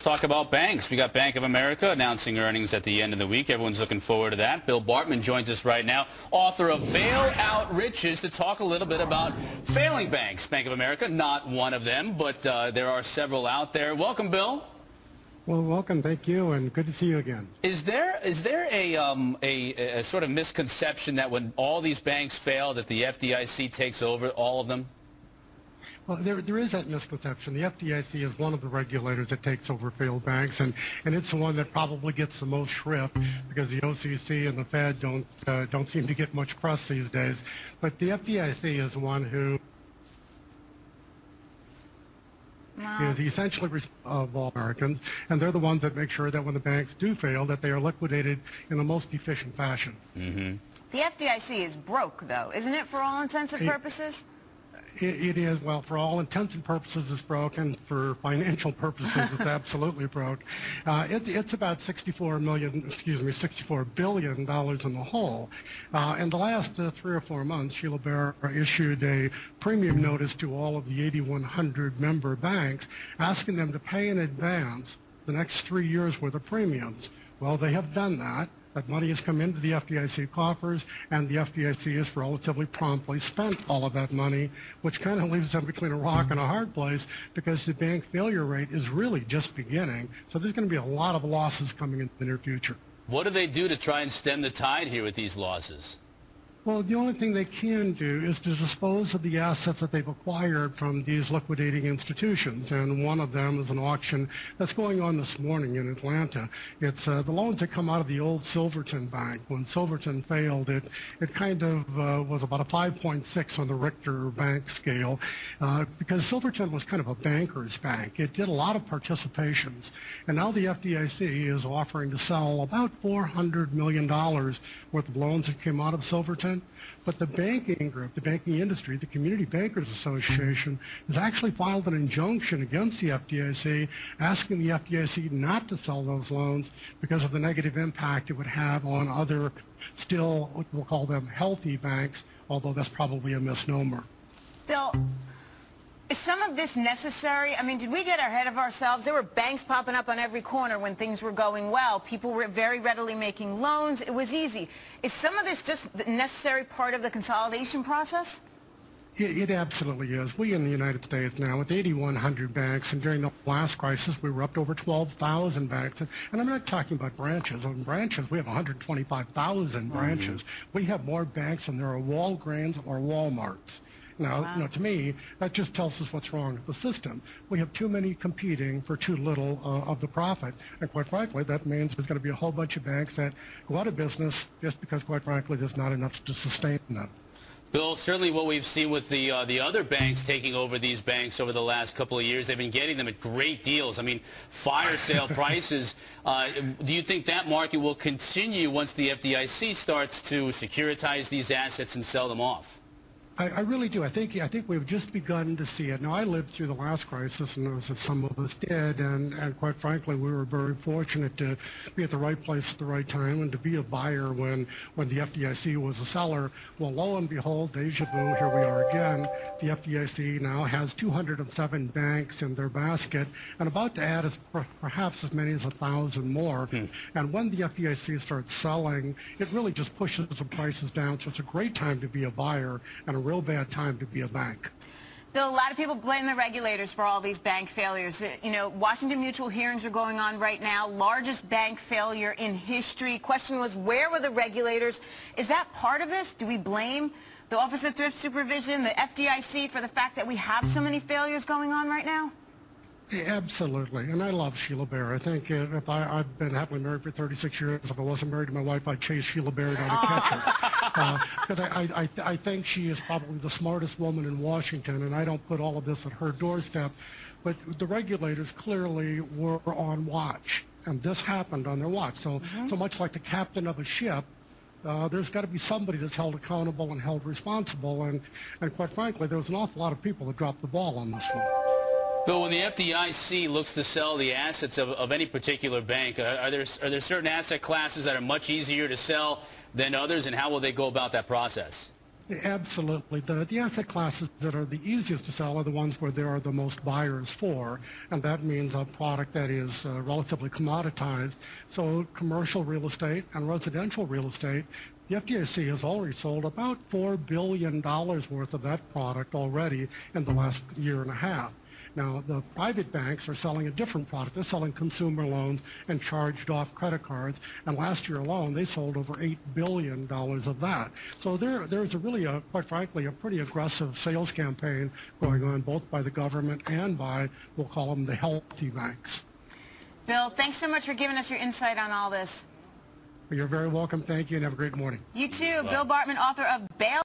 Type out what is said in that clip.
Talk about banks. We got Bank of America announcing earnings at the end of the week. Everyone's looking forward to that. Bill Bartmann joins us right now, author of Bailout Riches, to talk a little bit about failing banks. Bank of America, not one of them, but there are several out there. Welcome, Bill. Well, welcome. Thank you, and good to see you again. Is there a sort of misconception that when all these banks fail, that the FDIC takes over all of them? Well, there is that misconception. The FDIC is one of the regulators that takes over failed banks, and it's the one that probably gets the most shrift because the OCC and the Fed don't seem to get much press these days. But the FDIC is the one who is essentially of all Americans, and they're the ones that make sure that when the banks do fail, that they are liquidated in the most efficient fashion. The FDIC is broke, though, isn't it, for all intents and purposes? It is. Well, for all intents and purposes, it's broken. For financial purposes, it's absolutely broke. It's about $64 billion in the hole. In the last 3 or 4 months, Sheila Bair issued a premium notice to all of the 8,100 member banks, asking them to pay in advance the next 3 years' worth of premiums. Well, they have done that. That money has come into the FDIC coffers, and the FDIC has relatively promptly spent all of that money, which kind of leaves them between a rock and a hard place because the bank failure rate is really just beginning. So there's going to be a lot of losses coming in the near future. What do they do to try and stem the tide here with these losses? Well, the only thing they can do is to dispose of the assets that they've acquired from these liquidating institutions, and one of them is an auction that's going on this morning in Atlanta. It's the loans that come out of the old Silverton Bank. When Silverton failed, it kind of was about a 5.6 on the Richter bank scale because Silverton was kind of a banker's bank. It did a lot of participations, and now the FDIC is offering to sell about $400 million worth of loans that came out of Silverton. But the banking group, the banking industry, the Community Bankers Association, has actually filed an injunction against the FDIC, asking the FDIC not to sell those loans because of the negative impact it would have on other, still, we'll call them healthy banks, although that's probably a misnomer. Bill, is some of this necessary? I mean, did we get ahead of ourselves? There were banks popping up on every corner when things were going well. People were very readily making loans. It was easy. Is some of this just the necessary part of the consolidation process? It absolutely is. We in the United States now, with 8,100 banks, and during the last crisis, we were up to over 12,000 banks. And I'm not talking about branches. On branches, we have 125,000 branches. We have more banks than there are Walgreens or Walmarts. Now, to me, that just tells us what's wrong with the system. We have too many competing for too little of the profit. And quite frankly, that means there's going to be a whole bunch of banks that go out of business just because, quite frankly, there's not enough to sustain them. Bill, certainly what we've seen with the other banks taking over these banks over the last couple of years, they've been getting them at great deals. I mean, fire sale prices. Do you think that market will continue once the FDIC starts to securitize these assets and sell them off? I really do. I think we've just begun to see it. Now, I lived through the last crisis, and as some of us did, and quite frankly, we were very fortunate to be at the right place at the right time and to be a buyer when the FDIC was a seller. Well, lo and behold, deja vu, here we are again. The FDIC now has 207 banks in their basket and about to add perhaps as many as 1,000 more. And when the FDIC starts selling, it really just pushes the prices down. So it's a great time to be a buyer and a real bad time to be a bank. Bill, a lot of people blame the regulators for all these bank failures. You know, Washington Mutual hearings are going on right now. Largest bank failure in history. Question was, where were the regulators? Is that part of this? Do we blame the Office of Thrift Supervision, the FDIC, for the fact that we have so many failures going on right now? Absolutely, and I love Sheila Bair. I think if I've been happily married for 36 years. If I wasn't married to my wife, I'd chase Sheila Bair down to catch her. Because I think she is probably the smartest woman in Washington, and I don't put all of this at her doorstep. But the regulators clearly were on watch, and this happened on their watch. So, so much like the captain of a ship, there's got to be somebody that's held accountable and held responsible. And quite frankly, there was an awful lot of people that dropped the ball on this one. Bill, when the FDIC looks to sell the assets of any particular bank, are there certain asset classes that are much easier to sell than others, and how will they go about that process? Absolutely. The asset classes that are the easiest to sell are the ones where there are the most buyers for, and that means a product that is relatively commoditized. So commercial real estate and residential real estate, the FDIC has already sold about $4 billion worth of that product already in the last year and a half. Now, the private banks are selling a different product. They're selling consumer loans and charged-off credit cards. And last year alone, they sold over $8 billion of that. So there's quite frankly, a pretty aggressive sales campaign going on both by the government and by, we'll call them the healthy banks. Bill, thanks so much for giving us your insight on all this. You're very welcome. Thank you, and have a great morning. You too. Bill Bartmann, author of Bail